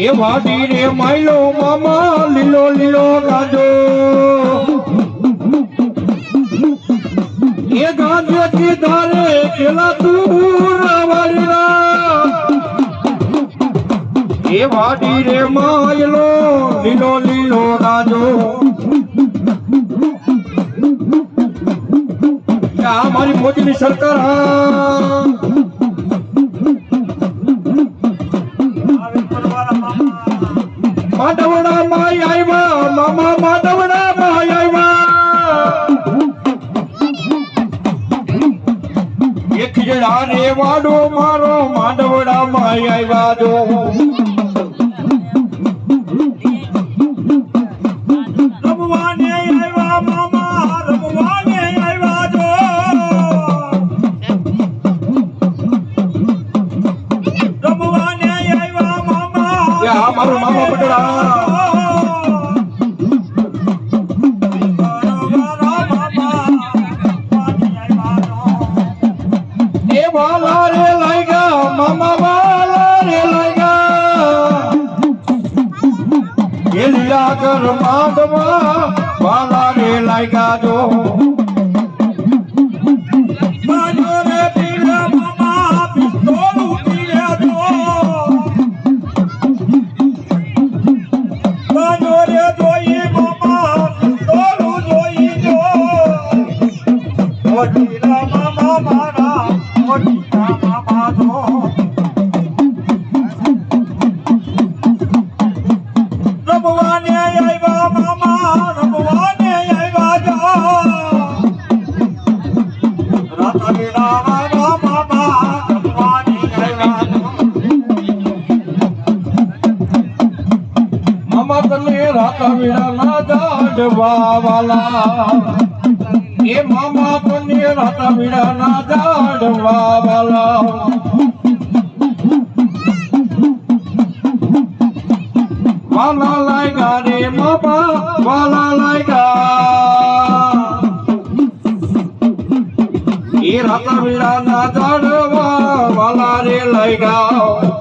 એ વાડી રે માયલો મામા લીલો લીલો ગાજો એ ગાજો થી ધારે કેલા તું વાડીના એ વાડી રે માયલો લીલો લીલો ગાજો આ મારી મોદીની સરકાર માધવડા માય આવ્યા મામા માધવડા માય આવ્યા એક જણા રે વાડો મારો માધવડા માય આવ્યા જો રમવાને આવ્યા મામા રમવાને આવ્યા જો રમવાને આવ્યા મામા યા મારો મામા પટડા એ વાલા રે લાગ્યા મામા વાલા રે લાગ્યા એ લીલા કર માંડવા વાલા રે લાગ્યા જો એ મામા તને રાતા વીડા ના જાડવા વાલા વાલા લાગ્યા રે મામા વાલા લાગ્યા એ રાતા વીડા ના જાડવા વાલા રે લાગ્યા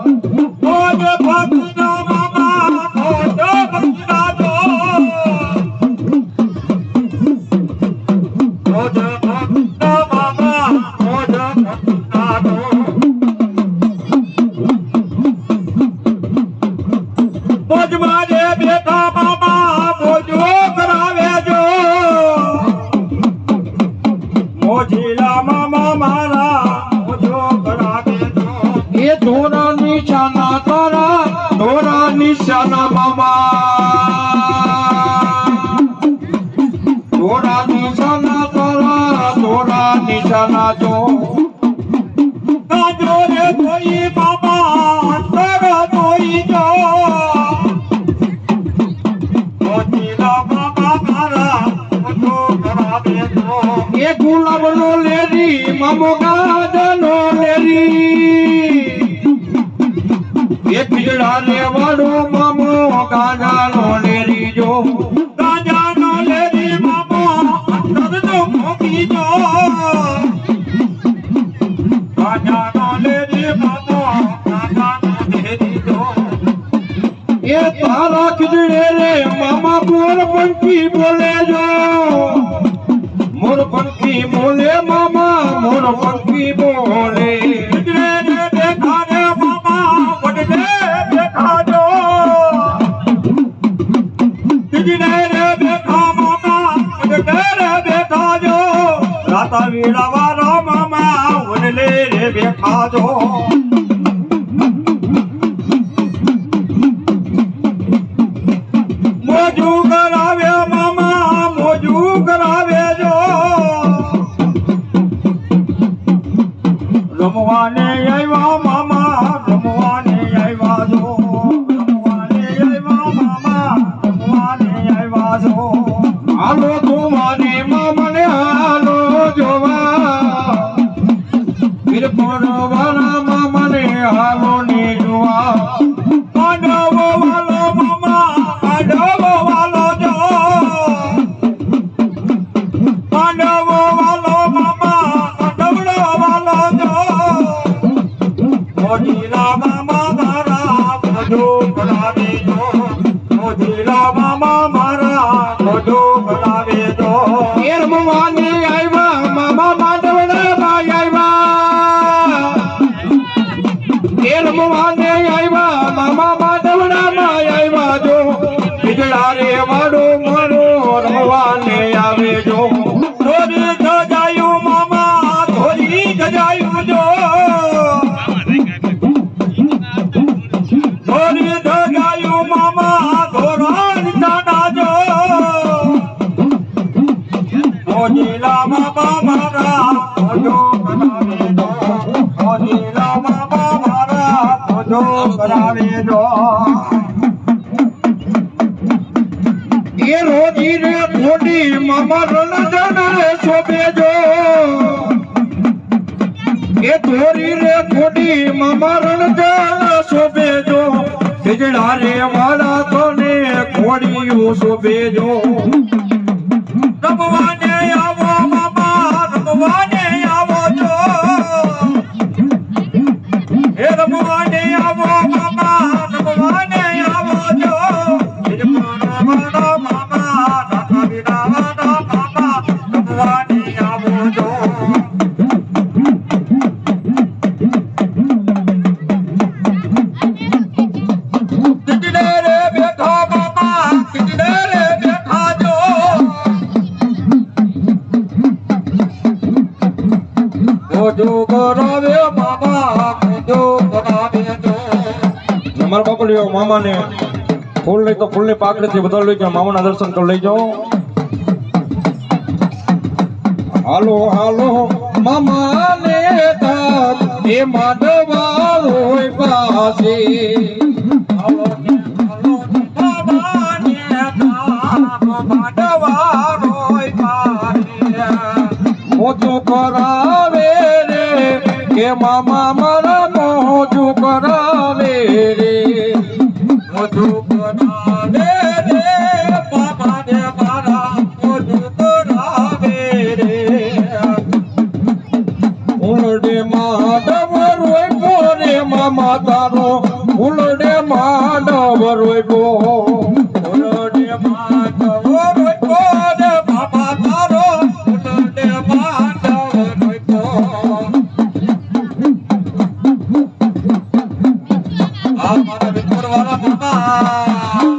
નિશાના મામા થોડા નિશાના તારા થોડા નિશાના જો ગાજો રે કોઈ મામા તારા કોઈ જો મોતીલા મામા તારા તો કરાવે જો એ ગુલાબ નો લેરી મામો ગાજનો લેરી એ પીડા રે વાડો મામો ગાજાનો લેરી જો ગાજાનો લેરી મામો અંતર જો મોકી જો ગાજાનો લેરી મામો ગાજાનો લેરી જો એ તારા ખીજડે રે મામા મોર પંખી બોલે જો મોર પંખી બોલે મામા મોર પંખી બોલે રાતા વીડા વાળા મામા વડલે રે બેઠા જો મોજુ કરાવે મામા મોજુ કરાવે જો રમવાને આવ્યા મામા રમવાને આવ્યા જો રમવાને આવ્યા મામા રમવાને આવ્યા જો હાલો તુમાને મામાને હાલો જોવા ફિર પરવાના મામાને હાલો ને જોવા આડવો વાલો મામા આડવો વાલો જો આડવો વાલો મામા આડવડો વાલો જો મોજીલા મામા મારા બધું કરાવે જો મોજીલા મામા મારા બધું કરાવે જો એર મવાની આવ્યા મામા માંડવડા માં આવ્યા એર મવાને આવ્યા મામા માંડવડા માં આવ્યા જો ખીજડા રે વાડો મારો રમવાને આવે જો ધોરી ધજાયું મામા ધોરી ધજાયું જો ધોરી ધજાયું મામા ધોરણ જાના જો મોજીલા મામા મારા ભજો કરાવે જો મોજીલા મામા મારા ભજો કરાવે જો એ રોજી રે થોડી મામા રણજન રે શોભે જો એ ધોરી રે થોડી મામા રણજન શોભે જો ખીજડા રે વાળા તને ઘોડીયું શોભે જો રમવાને આવો મામા રમવાને આવો જો હે રમવાને આવો મામા રમવાને આવો જો મારા બાપુ લ્યો મામા ને ફૂલ લઈ તો ફૂલ ની પાકડી થી બધા લઈ જાઓ મામા ના દર્શન કરી લઈ જાઓ હાલો હાલો મામા ને એ માધવા રોય પાસે હાલો મામા ને માધવા રોય પાસે મોજો કરાવે રે કે મામા મારા મોજો કરાવે રે મોજો કરાવે રે મામા ને મારા મોજો કરાવે રે ઉલડે માધવ રોય પોરે મામા તારો ઉલડે માધવ રોય પો ઉલડે માધવ રોય પોરે મામા તારો ઉલડે માધવ રોય પો આ મારા વિપુર વાળા મામા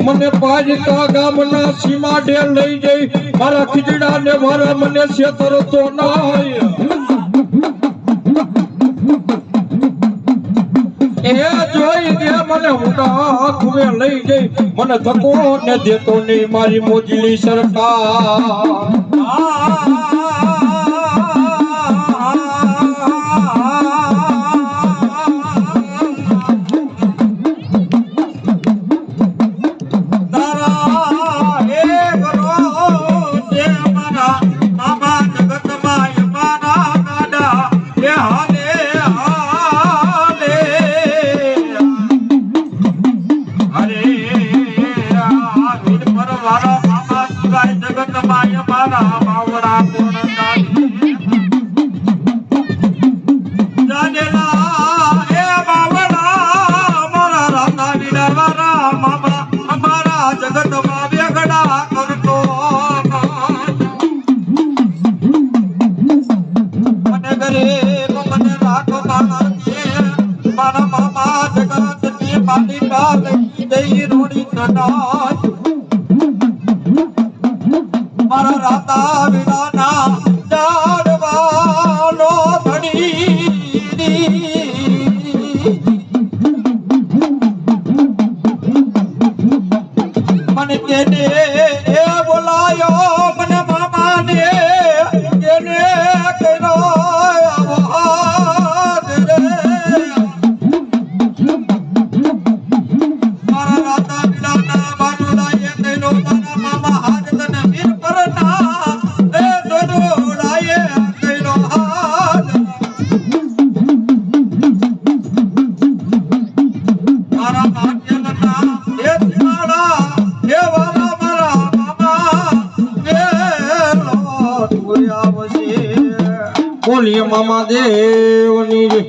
મને પાજકા ગામના સીમા ઢેર લઈ જઈ મારા ખીજડા ને મારા મને છેતરતો નાય એ જોઈ દે મને હુંડા ખુવે લઈ જઈ મને ધક્કો ને દેતો નહીં મારી મોજલી સરકાર મારા રાતા વિનાના જાડવાનો ધણી મને તેને એ બોલાયો મને મામાને તેને કર્યો આવાજ રે મારા રાતા વિનાના બાજુલા એ કહેલો મારા મામા હાથ તને વીર પરના એ બોલીએ મામા દેવની રે